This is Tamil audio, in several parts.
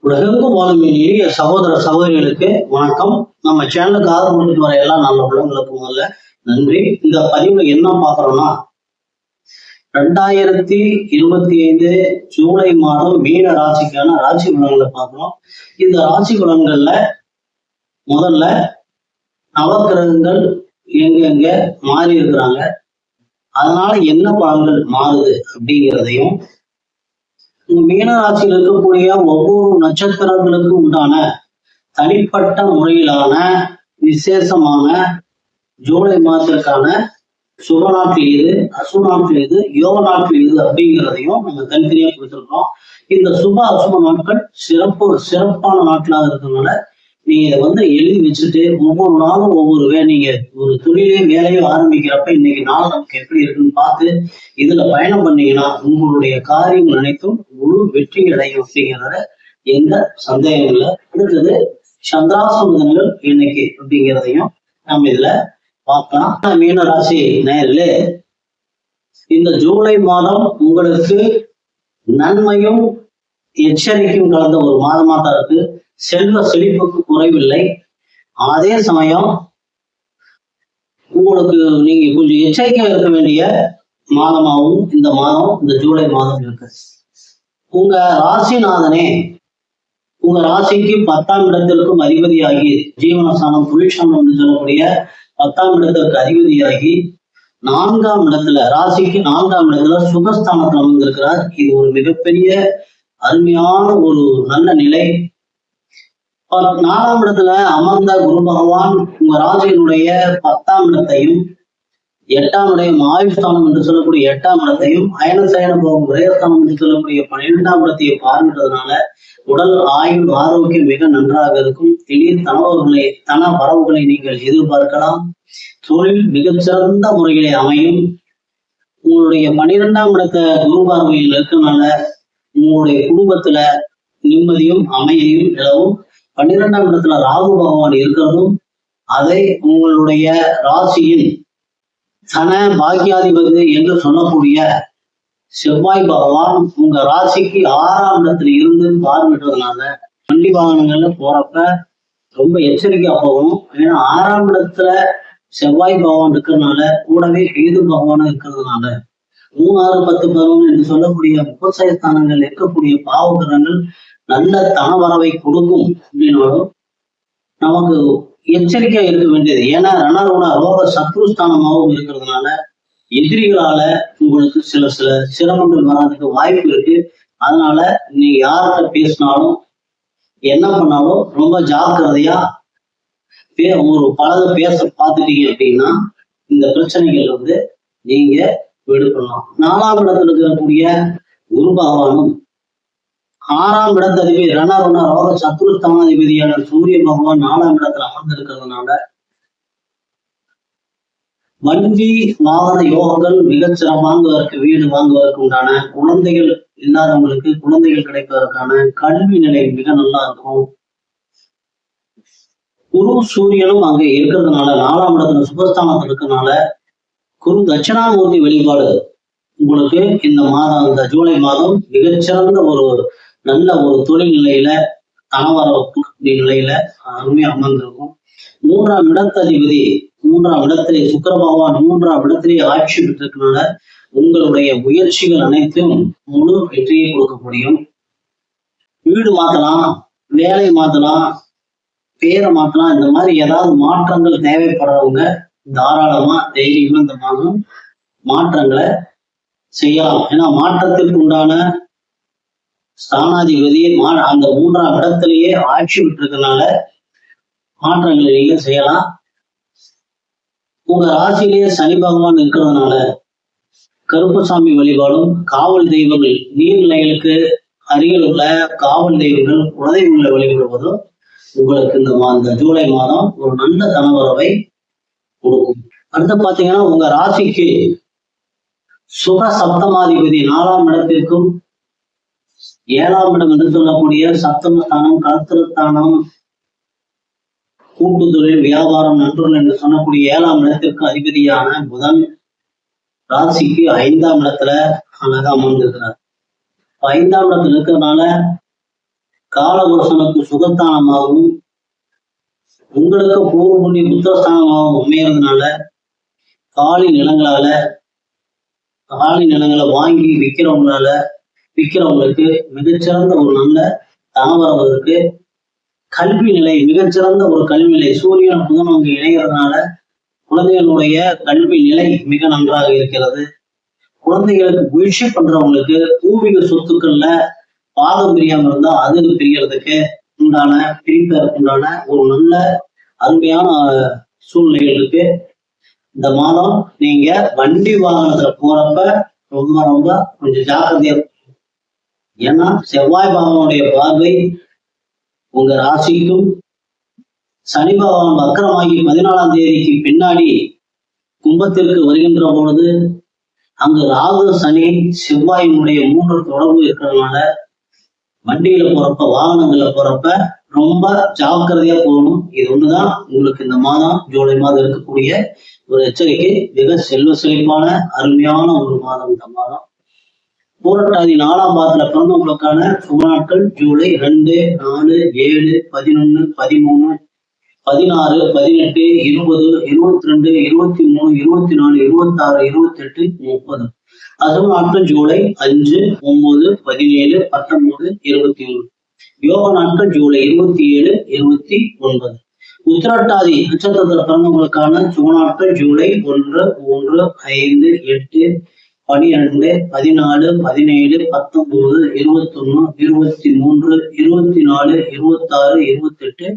உலகெங்கும் வாழும் எளிய சகோதர சகோதரிகளுக்கு வணக்கம். நம்ம சேனலுக்கு ஆதரவு கொடுத்துட்டு வர எல்லா நல்ல உள்ளவங்களுக்கு முதல்ல நன்றி. இந்த பதிவுல என்ன பாக்குறோம்னா 2025 ஜூலை மாதம் மீன ராசிக்கான ராசி பலன்களை பார்க்கிறோம். இந்த ராசி பலன்கள்ல முதல்ல நவக்கிரகங்கள் எங்க மாறி இருக்கிறாங்க, அதனால என்ன பலன்கள் மாறுது அப்படிங்கிறதையும், மீன ராசியில் இருக்கக்கூடிய ஒவ்வொரு நட்சத்திரங்களுக்கும் உண்டான தனிப்பட்ட முறையிலான விசேஷமான ஜூலை மாதத்திற்கான சுப நாட்கள் எது, அசுப நாட்கள் எது, யோக நாட்கள் எது அப்படிங்கிறதையும் நம்ம தனித்தனியா கொடுத்துருக்கோம். இந்த சுப அசுப நாட்கள் சிறப்பான நாட்களாக இருக்கிறதுனால நீங்க இதை எழுதி வச்சுட்டு ஒவ்வொரு நாளும் நீங்க ஒரு தொழிலையும் வேலையும் ஆரம்பிக்கிறப்ப இன்னைக்கு நாள் நமக்கு எப்படி இருக்குன்னு பார்த்து இதுல பயணம் பண்ணீங்கன்னா உங்களுடைய காரியங்கள் அனைத்தும் முழு வெற்றி அடையும் அப்படிங்கிறத எந்த சந்தேகம் இல்லை. அடுத்தது சந்திராசிரமங்கள் இன்னைக்கு அப்படிங்கிறதையும் நம்ம இதுல பார்க்கலாம். மீன ராசி நேரிலே இந்த ஜூலை மாதம் உங்களுக்கு நன்மையும் எச்சரிக்கையும் கலந்த ஒரு மாதமா தான் இருக்கு. செல்வ செழிப்புக்கு குறைவில்லை. அதே சமயம் உங்களுக்கு நீங்க கொஞ்சம் எச்சரிக்கையா இருக்க வேண்டிய மாதமாகவும் இந்த ஜூலை மாதம் இருக்கு. உங்க ராசிநாதனே உங்க ராசிக்கு 10ஆம் இடத்திற்கும் அதிபதியாகி ஜீவனஸ்தானம் தொழிற்சானம் என்று சொல்லக்கூடிய 10ஆம் இடத்திற்கு அதிபதியாகி 4ஆம் இடத்துல ராசிக்கு 4ஆம் இடத்துல சுகஸ்தானத்தில் அமர்ந்திருக்கிறார். இது ஒரு மிகப்பெரிய அருமையான ஒரு நல்ல நிலை. 4ஆம் இடத்துல அமர்ந்த குரு பகவான் உங்க ராசியினுடைய 10ஆம் இடத்தையும் 8ஆம் இடம் ஆயுஷ்தானம் என்று சொல்லக்கூடிய 8ஆம் இடத்தையும் அயனசயன போகும் விரயஸ்தானம் என்று சொல்லக்கூடிய 12ஆம் இடத்தையும் பார்வையிட்டதுனால உடல் ஆயுள் ஆரோக்கியம் மிக நன்றாக இருக்கும். திடீர் தன வரவுகளை நீங்கள் எதிர்பார்க்கலாம். தொழில் மிகச்சிறந்த முறையிலே அமையும். உங்களுடைய 12ஆம் இடத்தை குரு பார்வையில் இருக்கனால உங்களுடைய குடும்பத்துல நிம்மதியும் அமைதியும் நிலவும். 12ஆம் இடத்துல ராகு பகவான் இருக்கிறதும் அதை உங்களுடைய ராசியின் தன பாக்கியாதிபதி என்று சொல்லக்கூடிய செவ்வாய் பகவான் உங்க ராசிக்கு 6ஆம் இடத்துல இருந்து பார்வையிட்டதுனால வண்டி வாகனங்கள்ல போறப்ப ரொம்ப எச்சரிக்கையா போகணும். ஏன்னா 6ஆம் இடத்துல செவ்வாய் பகவான் இருக்கிறதுனால கூடவே கேது பகவானும் இருக்கிறதுனால 3, 6, 10, 11 என்று சொல்லக்கூடிய விவசாய ஸ்தானங்கள் இருக்கக்கூடிய பாவகிரகங்கள் நல்ல தனவரவை கொடுக்கும் அப்படின்னாலும் நமக்கு எச்சரிக்கையா இருக்க வேண்டியது. ஏன்னா ரணருண ரோக சத்ருஸ்தானமாகவும் இருக்கிறதுனால எதிரிகளால உங்களுக்கு சில சிரமங்கள் வர்றதுக்கு வாய்ப்பு இருக்கு. அதனால நீ யார்கிட்ட பேசினாலும் என்ன பண்ணாலும் ரொம்ப ஜாக்கிரதையா பலதை பேச பார்த்துட்டீங்க அப்படின்னா இந்த பிரச்சனைகள் நீங்க விடுபடலாம். 4ஆம் இடத்துல இருக்கக்கூடிய குரு பகவானும் 6ஆம் இடத்ததிபதி ரணருண ரோக சத்ருஸ்தானாதிபதியான சூரிய பகவான் 4ஆம் இடத்துல அமர்ந்திருக்கிறதுனால வண்டி வாகன யோகங்கள் மிகச்சிற வாங்குவதற்கு, வீடு வாங்குவதற்கு உண்டான, குழந்தைகள் இல்லாதவங்களுக்கு குழந்தைகள் கிடைப்பதற்கான கல்வி நிலை மிக நல்லா இருக்கும். குரு சூரியனும் அங்க இருக்கிறதுனால 4ஆம் இடத்துல சுபஸ்தானத்தில் இருக்கிறதுனால குரு தட்சிணாமூர்த்தி வழிபாடு உங்களுக்கு இந்த ஜூலை மாதம் மிகச்சிறந்த ஒரு நல்ல ஒரு தொழில் நிலையில தனவரவு நிலையில அருமையா அமர்ந்திருக்கும். 3ஆம் இடத்ததிபதி 3ஆம் இடத்திலே சுக்கிர பகவான் 3ஆம் இடத்திலே ஆட்சி பெற்றிருக்கனால உங்களுடைய முயற்சிகள் அனைத்தும் முழு வெற்றியை கொடுக்க முடியும். வீடு மாத்தலாம், வேலை மாத்தலாம், பேரை மாத்தலாம். இந்த மாதிரி ஏதாவது மாற்றங்கள் தேவைப்படுறவங்க தாராளமா தைரியமா இந்த மாதம் மாற்றங்களை செய்யலாம். ஏன்னா மாற்றத்திற்கு உண்டான ஸ்தானாதிபதி அந்த 3ஆம் இடத்திலேயே ஆட்சி விட்டுருக்கனால மாற்றங்களை நீங்க செய்யலாம். உங்க ராசியிலேயே சனி பகவான் இருக்கிறதுனால கருப்பசாமி வழிபாடும், காவல் தெய்வங்கள், நீர்நிலைகளுக்கு அருகில் உள்ள காவல் தெய்வங்கள், குலதெய்வங்களை வழிபடுவதும் உங்களுக்கு இந்த ஜூலை மாதம் ஒரு நல்ல தனவரவை கொடுக்கும். அடுத்து பாத்தீங்கன்னா உங்க ராசிக்கு சுக சப்தமாதிபதி 4ஆம் இடத்திற்கும் 7ஆம் இடம் என்று சொல்லக்கூடிய சப்தமஸ்தானம், கலத்திரஸ்தானம், கூட்டு தொழில், வியாபாரம், நண்பர்கள் என்று சொல்லக்கூடிய 7ஆம் இடத்திற்கு அதிபதியான புதன் ராசிக்கு 5ஆம் இடத்துல அழகா அமர்ந்திருக்கிறார். 5ஆம் இடத்துல இருக்கிறதுனால காலபுருஷனுக்கு சுகத்தானமாகவும் உங்களுக்கு பூர்வ புண்ணிய புத்திரஸ்தானமாகவும் அமையறதுனால காலி நிலங்களை வாங்கி விற்கிறவங்களுக்கு மிகச்சிறந்த ஒரு நல்ல தனவரவு இருக்கு. கல்வி நிலை மிகச்சிறந்த ஒரு கல்வி நிலை, சூரியன் புதன் அங்கு இணைகிறதுனால குழந்தைகளுடைய கல்வி நிலை மிக நன்றாக இருக்கிறது. குழந்தைகளுக்கு முயற்சி பண்றவங்களுக்கு பூர்வீக சொத்துக்கள்ல பாதம் பிரியாம இருந்தா அதுக்கு பிரியறதுக்கு பிரிப்பதற்குண்டான ஒரு நல்ல அருமையான சூழ்நிலைகள் இருக்கு. இந்த மாதம் நீங்க வண்டி வாகனத்துல போறப்ப ரொம்ப கொஞ்சம் ஜாக்கிரதையா இருக்கும். ஏன்னா செவ்வாய் பகவானுடைய பார்வை உங்க ராசிக்கும், சனி பகவான் வக்கரமாகி 14ஆம் தேதிக்கு பின்னாடி கும்பத்திற்கு வருகின்ற பொழுது அங்கு ராகு சனி செவ்வாயினுடைய 3 தொடர்பு இருக்கிறதுனால வண்டியில போறப்ப வாகனங்கள்ல போறப்ப ரொம்ப ஜாக்கிரதையா போகணும். இது ஒண்ணுதான் உங்களுக்கு இந்த மாதம் ஜூலை மாதம் இருக்கக்கூடிய ஒரு எச்சரிக்கை. மிக செல்வ செழிப்பான அருமையான ஒரு மாதம் இந்த மாதம். பூரட்டாதி 4ஆம் பாதத்துல பிறந்தவங்களுக்கான சுப நாட்கள் ஜூலை 2, 4, 7, 11, 13, 16, 18, 20, 22, 23, 24, 26, 28, 30. அசுப நாட்கள் ஜூலை 5, 9, 17, 19, 21. யோக நாட்கள் ஜூலை 27, 29. உத்திரட்டாதி நட்சத்திரத்துல பிறந்தவங்களுக்கான சுப நாட்கள் ஜூலை 1, 3, 5, 8, 12, 14, 17, 19, 21, 23, 24, 26, 28.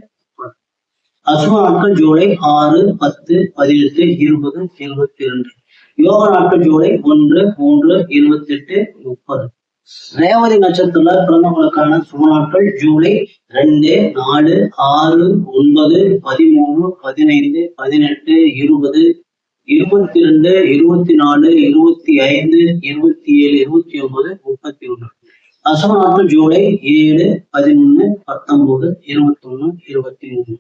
அசுப நாட்கள் ஜூலை 6, 10, 18, 20, 22. யோக நாட்கள் ஜூலை 1, 3, 28, 30. ரேவதி நட்சத்திரத்துல பிறந்தவங்களுக்கான சுப நாட்கள் ஜூலை 2, 4, 6, 9, 13, 15, 18, 20, 22, 24, 25, 27, 29, 31. அசுப நாட்கள் ஜூலை 7, 11, 19, 21, 23.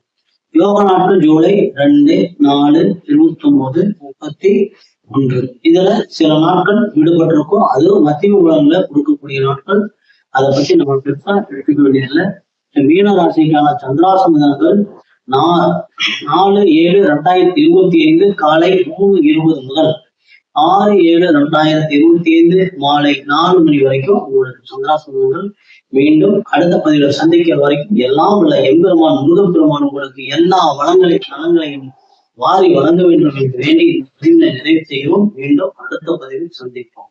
யோக நாட்கள் ஜூலை 2, 4, 29, 31. இதுல சில நாட்கள் விடுபட்டிருக்கும். அது மத்திய உலகங்களை கொடுக்கக்கூடிய நாட்கள். அதை பத்தி நம்ம பெருசா எடுத்துக்க வேண்டியதில்லை. மீன ராசிக்கான சந்திராசமதங்கள் 4/7/2025 காலை 3:20 முதல் 6/7/2025 மாலை 4 மணி வரைக்கும் உங்களுக்கு சந்திராசமதங்கள். மீண்டும் அடுத்த பதிவில் சந்திக்கிற வரைக்கும் எல்லாம் உள்ள எம்பெருமான் முருகப்பெருமான் உங்களுக்கு எல்லா நலங்களையும் வாரி வழங்க வேண்டும் என்று வேண்டி பதிவினை நிறைவு செய்வோம். மீண்டும் அடுத்த பதிவில் சந்திப்போம்.